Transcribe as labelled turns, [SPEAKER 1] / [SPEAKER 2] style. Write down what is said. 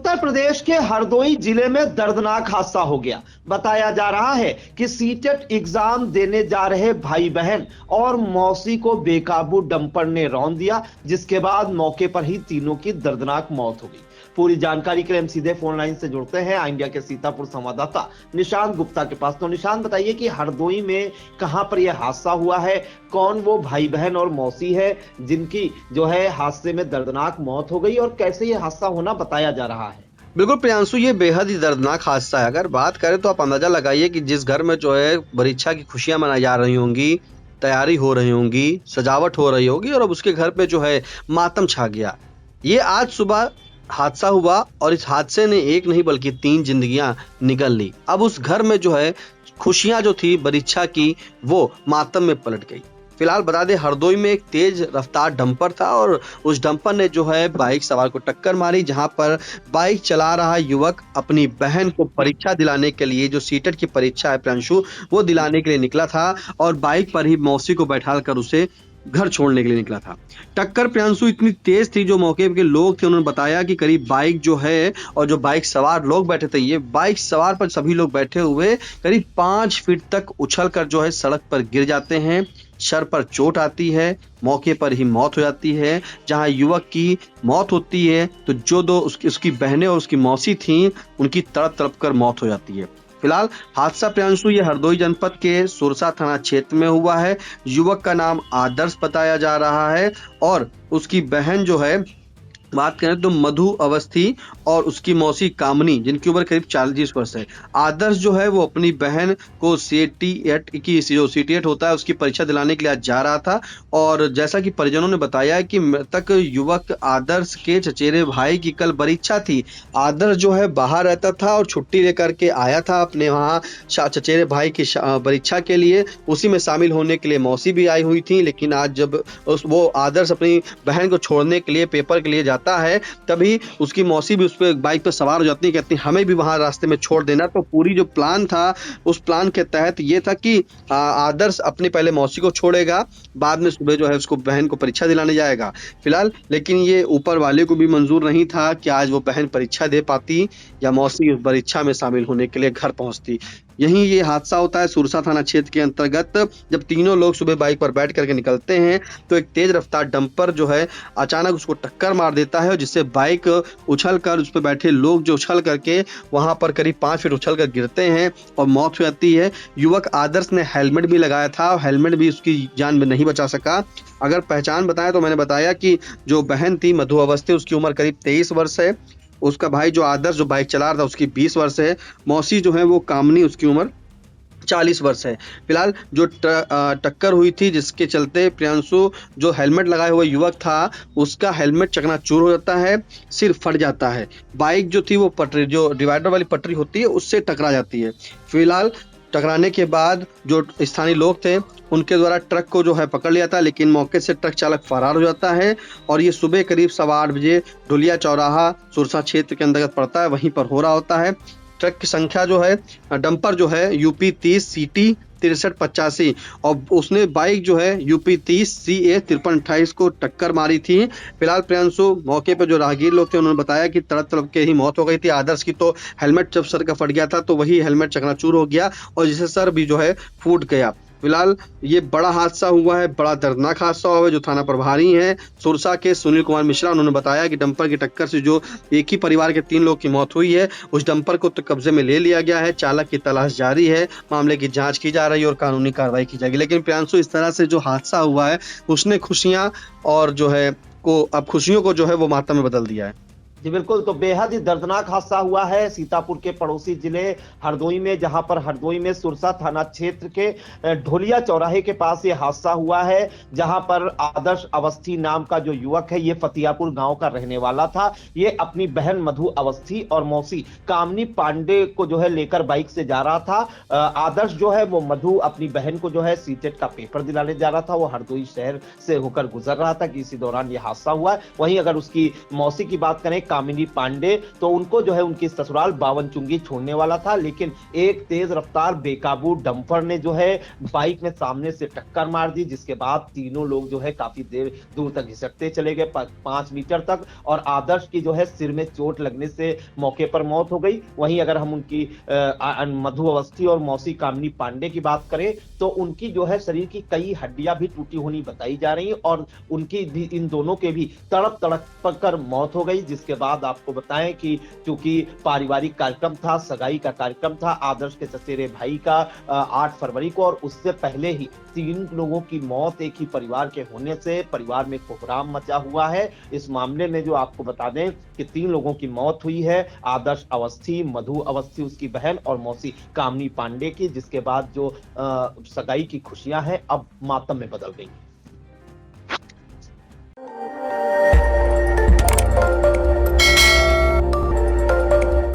[SPEAKER 1] उत्तर प्रदेश के हरदोई जिले में दर्दनाक हादसा हो गया। बताया जा रहा है कि सीटेट एग्जाम देने जा रहे भाई बहन और मौसी को बेकाबू डंपर ने रौंद दिया, जिसके बाद मौके पर ही तीनों की दर्दनाक मौत हो गई। पूरी जानकारी के लिए हम सीधे फोन लाइन से जुड़ते हैं इंडिया के सीतापुर संवाददाता निशांत गुप्ता के पास। तो निशांत, बताइए कि हरदोई में कहां पर यह हादसा हुआ है, कौन वो भाई बहन और मौसी है जिनकी जो है हादसे में दर्दनाक मौत हो गई और कैसे यह हादसा होना बताया जा रहा है?
[SPEAKER 2] बिल्कुल प्रियांशु, ये बेहद ही दर्दनाक हादसा है। अगर बात करें तो आप अंदाजा लगाइए कि जिस घर में जो है परीक्षा की खुशियां मनाई जा रही होंगी, तैयारी हो रही होंगी, सजावट हो रही होगी और अब उसके घर पे जो है मातम छा गया। ये आज सुबह हादसा हुआ और इस हादसे ने एक नहीं बल्कि 3 जिंदगियां निगल ली। अब उस घर में जो है खुशियां जो थी परीक्षा की वो मातम में पलट गई। फिलहाल बता दें, हरदोई में एक तेज रफ्तार डंपर था और उस डंपर ने जो है बाइक सवार को टक्कर मारी, जहां पर बाइक चला रहा युवक अपनी बहन को परीक्षा दिलाने के लिए, जो सीटेट की परीक्षा है प्रियांशु, वो दिलाने के लिए निकला था और बाइक पर ही मौसी को बैठाल कर उसे घर छोड़ने के लिए निकला था। टक्कर प्रियांशु इतनी तेज थी, जो मौके के लोग थे उन्होंने बताया कि करीब बाइक जो है और जो बाइक सवार लोग बैठे थे, ये बाइक सवार पर सभी लोग बैठे हुए करीब 5 फीट तक उछल कर जो है सड़क पर गिर जाते हैं। सर पर चोट आती है, मौके पर ही मौत हो जाती है। जहां युवक की मौत होती है तो जो दो उसकी बहनें और उसकी मौसी थी, उनकी तड़प तड़प कर मौत हो जाती है। फिलहाल हादसा प्रियांशु ये हरदोई जनपद के सुरसा थाना क्षेत्र में हुआ है। युवक का नाम आदर्श बताया जा रहा है और उसकी बहन जो है, बात करें तो मधु अवस्थी और उसकी मौसी कामनी, जिनकी उम्र करीब 40 वर्ष है। आदर्श जो है वो अपनी बहन को सीटीएट की जो सीटीएट होता है उसकी परीक्षा दिलाने के लिए आज जा रहा था और जैसा कि परिजनों ने बताया कि मृतक युवक आदर्श के चचेरे भाई की कल परीक्षा थी। आदर्श जो है बाहर रहता था और छुट्टी लेकर के आया था अपने वहाँ चचेरे भाई की परीक्षा के लिए। उसी में शामिल होने के लिए मौसी भी आई हुई थी, लेकिन आज जब वो आदर्श अपनी बहन को छोड़ने के लिए पेपर के लिए जाता है, तभी उसकी मौसी भी उस पर बाइक पर सवार हो जाती है, कहती है हमें भी वहां रास्ते में छोड़ देना। तो पूरी जो प्लान था, उस प्लान के तहत ये था कि आदर्श अपनी पहले मौसी को छोड़ेगा, बाद में सुबह जो है उसको बहन को परीक्षा दिलाने जाएगा। फिलहाल लेकिन ये ऊपर वाले को भी मंजूर नहीं था कि आज वो बहन परीक्षा दे पाती या मौसी उस परीक्षा में शामिल होने के लिए घर पहुंचती। यही ये हादसा होता है सुरसा थाना क्षेत्र के अंतर्गत। जब तीनों लोग सुबह बाइक पर बैठ करके निकलते हैं तो एक तेज रफ्तार डंपर जो है अचानक उसको टक्कर मार देता है, जिससे बाइक उछल कर, उस पर बैठे लोग जो उछल करके वहां पर करीब 5 फीट उछल कर गिरते हैं और मौत हो जाती है। युवक आदर्श ने हेलमेट भी लगाया था, हेलमेट भी उसकी जान में नहीं बचा सका। अगर पहचान बताएं तो मैंने बताया कि जो बहन थी मधु अवस्थी, उसकी उम्र करीब 23 वर्ष है। उसका भाई जो आदर्श जो बाइक चला रहा था उसकी 20 वर्ष है। मौसी जो है वो कामनी, उसकी उम्र 40 वर्ष है। फिलहाल जो टक्कर हुई थी जिसके चलते प्रियांशु जो हेलमेट लगाए हुए युवक था उसका हेलमेट चकनाचूर हो जाता है, सिर फट जाता है। बाइक जो थी वो पटरी, जो डिवाइडर वाली पटरी होती है, उससे टकरा जाती है। फिलहाल टकराने के बाद जो स्थानीय लोग थे उनके द्वारा ट्रक को जो है पकड़ लिया था, लेकिन मौके से ट्रक चालक फरार हो जाता है और ये सुबह करीब 8:15 बजे ढुलिया चौराहा सुरसा क्षेत्र के अंतर्गत पड़ता है, वहीं पर हो रहा होता है। ट्रक की संख्या जो है, डंपर जो है यूपी 30 CT 6385 और उसने बाइक जो है यूपी 30 CA 5328 को टक्कर मारी थी। फिलहाल प्रियांशु मौके पर जो राहगीर लोग थे उन्होंने बताया कि तड़प तड़प के ही मौत हो गई थी। आदर्श की तो हेलमेट जब सर का फट गया था तो वही हेलमेट चकनाचूर हो गया और जिससे सर भी जो है फूट गया। फिलहाल ये बड़ा हादसा हुआ है, बड़ा दर्दनाक हादसा हुआ है। जो थाना प्रभारी हैं सुरसा के सुनील कुमार मिश्रा, उन्होंने बताया कि डंपर की टक्कर से जो एक ही परिवार के 3 लोग की मौत हुई है, उस डंपर को तो कब्जे में ले लिया गया है। चालक की तलाश जारी है, मामले की जांच की जा रही है और कानूनी कार्रवाई की जाएगी। लेकिन प्रियांशु, इस तरह से जो हादसा हुआ है उसने खुशियां और जो है अब खुशियों को जो है वो मातम में बदल दिया है।
[SPEAKER 1] जी बिल्कुल, तो बेहद ही दर्दनाक हादसा हुआ है सीतापुर के पड़ोसी जिले हरदोई में, जहां पर हरदोई में सुरसा थाना क्षेत्र के ढोलिया चौराहे के पास ये हादसा हुआ है, जहां पर आदर्श अवस्थी नाम का जो युवक है, ये फतियापुर गांव का रहने वाला था। ये अपनी बहन मधु अवस्थी और मौसी कामनी पांडे को जो है लेकर बाइक से जा रहा था। आदर्श जो है वो मधु अपनी बहन को जो है सीटेट का पेपर दिलाने जा रहा था। वो हरदोई शहर से होकर गुजर रहा था कि इसी दौरान ये हादसा हुआ है। वहीं अगर उसकी मौसी की बात करें, कामिनी पांडे, तो उनको जो है उनकी ससुराल बावन चुंगी छोड़ने वाला था, लेकिन एक तेज रफ्तार बेकाबू डंपर ने जो है बाइक में सामने से टक्कर मार दी, जिसके बाद तीनों लोग जो है काफी देर दूर तक घिसटते चले गए, 5 मीटर तक, और आदर्श की जो है सिर में चोट लगने से मौके पर मौत हो गई। वहीं अगर हम उनकी मधु अवस्थी और मौसी कामिनी पांडे की बात करें तो उनकी जो है शरीर की कई हड्डियां भी टूटी होनी बताई जा रही, और उनकी भी, इन दोनों के भी तड़प तड़प कर मौत हो गई। जिसके बाद आपको बताएं कि चूंकि पारिवारिक कार्यक्रम था, सगाई का कार्यक्रम था आदर्श के चचेरे भाई का 8 फरवरी को, और उससे पहले ही 3 लोगों की मौत एक ही परिवार के होने से परिवार में कोहराम मचा हुआ है। इस मामले में जो आपको बता दें कि 3 लोगों की मौत हुई है, आदर्श अवस्थी, मधु अवस्थी उसकी बहन, और मौसी कामिनी पांडे की, जिसके बाद जो सगाई की खुशियां हैं अब मातम में बदल गई।